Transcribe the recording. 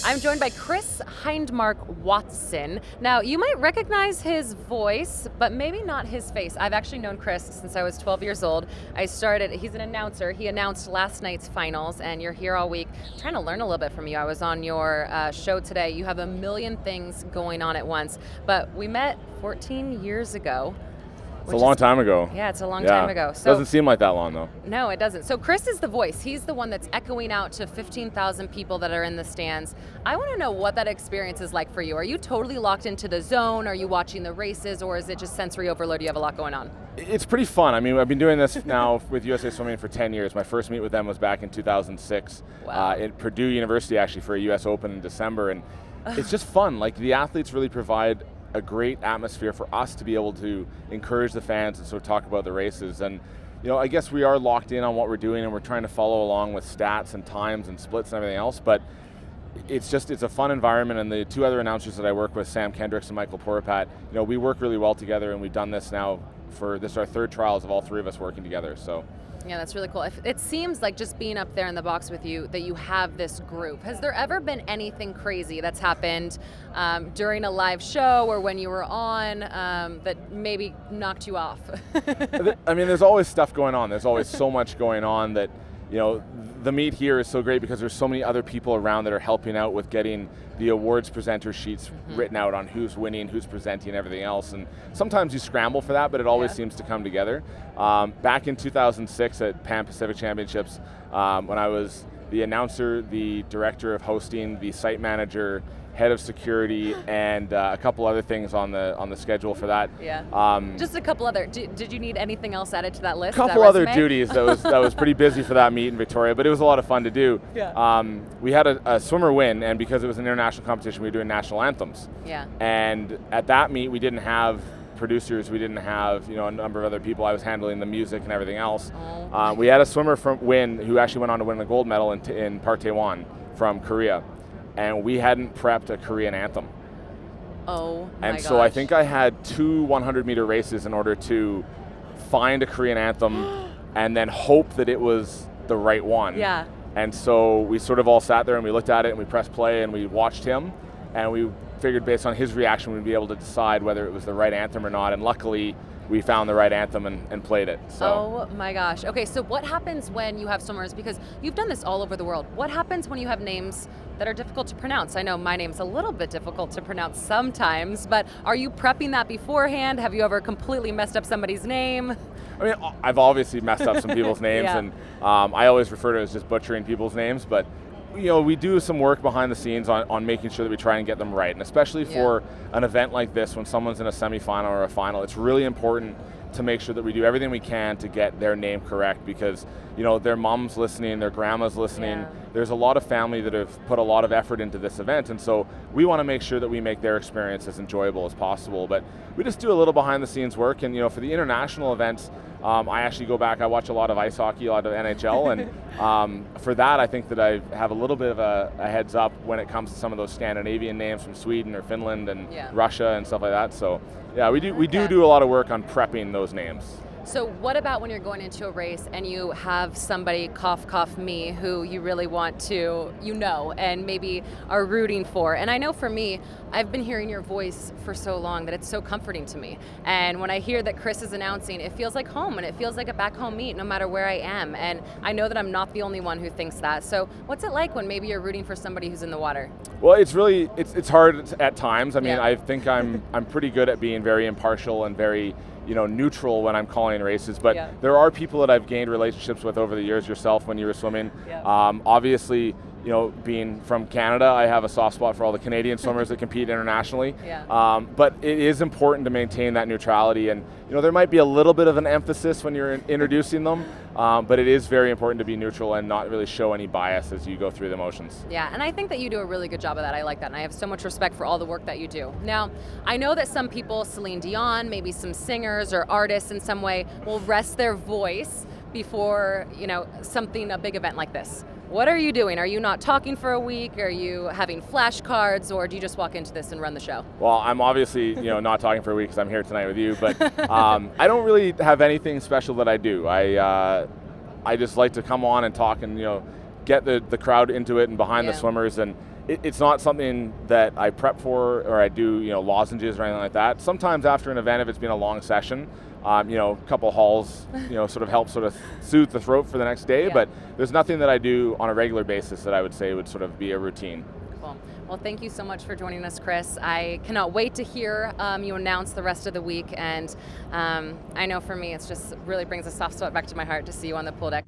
I'm joined by Chris Hindmarch-Watson. Now, you might recognize his voice, but maybe not his face. I've actually known Chris since I was 12 years old. He's an announcer. He announced last night's finals, and you're here all week. I'm trying to learn a little bit from you. I was on your show today. You have a million things going on at once, but we met 14 years ago. It's a long time ago. Yeah, it's a long time ago. So doesn't seem like that long, though. No, it doesn't. So Chris is the voice. He's the one that's echoing out to 15,000 people that are in the stands. I want to know what that experience is like for you. Are you totally locked into the zone? Are you watching the races, or is it just sensory overload? You have a lot going on. It's pretty fun. I mean, I've been doing this now with USA Swimming for 10 years. My first meet with them was back in 2006 at Purdue University, actually, for a US Open in December. And it's just fun. Like, the athletes really provide a great atmosphere for us to be able to encourage the fans and sort of talk about the races. And I guess we are locked in on what we're doing, and we're trying to follow along with stats and times and splits and everything else, but it's a fun environment. And the two other announcers that I work with, Sam Kendricks and Michael Porapat, we work really well together, and we've done this now this is our third trials of all three of us working together. So yeah, that's really cool. It seems like, just being up there in the box with you, that you have this group. Has there ever been anything crazy that's happened during a live show or when you were on that maybe knocked you off? I mean, there's always stuff going on. There's always so much going on that, the meet here is so great because there's so many other people around that are helping out with getting the awards presenter sheets written out on who's winning, who's presenting, and everything else. And sometimes you scramble for that, but it always seems to come together. Back in 2006 at Pan Pacific Championships, when I was the announcer, the director of hosting, the site manager, head of security, and a couple other things on the schedule for that. Yeah. Just a couple other. Did you need anything else added to that list? A couple other duties that was pretty busy for that meet in Victoria, but it was a lot of fun to do. Yeah. We had a swimmer win, and because it was an international competition, we were doing national anthems. Yeah. And at that meet, we didn't have producers, we didn't have a number of other people. I was handling the music and everything else. Oh. We had a swimmer who actually went on to win the gold medal in Park Tae-won from Korea. And we hadn't prepped a Korean anthem. Oh my And so I think I had 2 100-meter races in order to find a Korean anthem and then hope that it was the right one. Yeah. And so we sort of all sat there and we looked at it and we pressed play and we watched him, and we figured based on his reaction we'd be able to decide whether it was the right anthem or not. And luckily we found the right anthem and played it. So. Oh my gosh. Okay, so what happens when you have swimmers, because you've done this all over the world, what happens when you have names that are difficult to pronounce? I know my name's a little bit difficult to pronounce sometimes, but are you prepping that beforehand? Have you ever completely messed up somebody's name? I mean, I've obviously messed up some people's names, and I always refer to it as just butchering people's names, but we do some work behind the scenes on making sure that we try and get them right. And especially for an event like this, when someone's in a semifinal or a final, it's really important to make sure that we do everything we can to get their name correct, because their mom's listening, their grandma's listening. Yeah. There's a lot of family that have put a lot of effort into this event, and so we want to make sure that we make their experience as enjoyable as possible. But we just do a little behind the scenes work, and for the international events, I actually go back, I watch a lot of ice hockey, a lot of NHL, and for that I think that I have a little bit of a heads up when it comes to some of those Scandinavian names from Sweden or Finland and Russia and stuff like that. So yeah, we do a lot of work on prepping those names. So what about when you're going into a race and you have somebody, cough me, who you really want to, and maybe are rooting for? And I know for me, I've been hearing your voice for so long that it's so comforting to me. And when I hear that Chris is announcing, it feels like home, and it feels like a back home meet no matter where I am. And I know that I'm not the only one who thinks that. So what's it like when maybe you're rooting for somebody who's in the water? Well, it's hard at times. I mean, I think I'm pretty good at being very impartial and very neutral when I'm calling races, but there are people that I've gained relationships with over the years, yourself when you were swimming. Obviously, being from Canada, I have a soft spot for all the Canadian swimmers that compete internationally. But it is important to maintain that neutrality, and there might be a little bit of an emphasis when you're introducing them, but it is very important to be neutral and not really show any bias as you go through the motions. Yeah, and I think that you do a really good job of that. I like that, and I have so much respect for all the work that you do. Now, I know that some people, Celine Dion, maybe some singers or artists in some way, will rest their voice before a big event like this. What are you doing? Are you not talking for a week? Are you having flashcards, or do you just walk into this and run the show? Well, I'm obviously not talking for a week because I'm here tonight with you, but I don't really have anything special that I do. I just like to come on and talk and get the crowd into it and behind the swimmers, and it's not something that I prep for or I do, lozenges or anything like that. Sometimes after an event, if it's been a long session, a couple hauls, sort of help sort of soothe the throat for the next day. Yeah. But there's nothing that I do on a regular basis that I would say would sort of be a routine. Cool. Well, thank you so much for joining us, Chris. I cannot wait to hear you announce the rest of the week. And I know for me, it's just really brings a soft spot back to my heart to see you on the pool deck.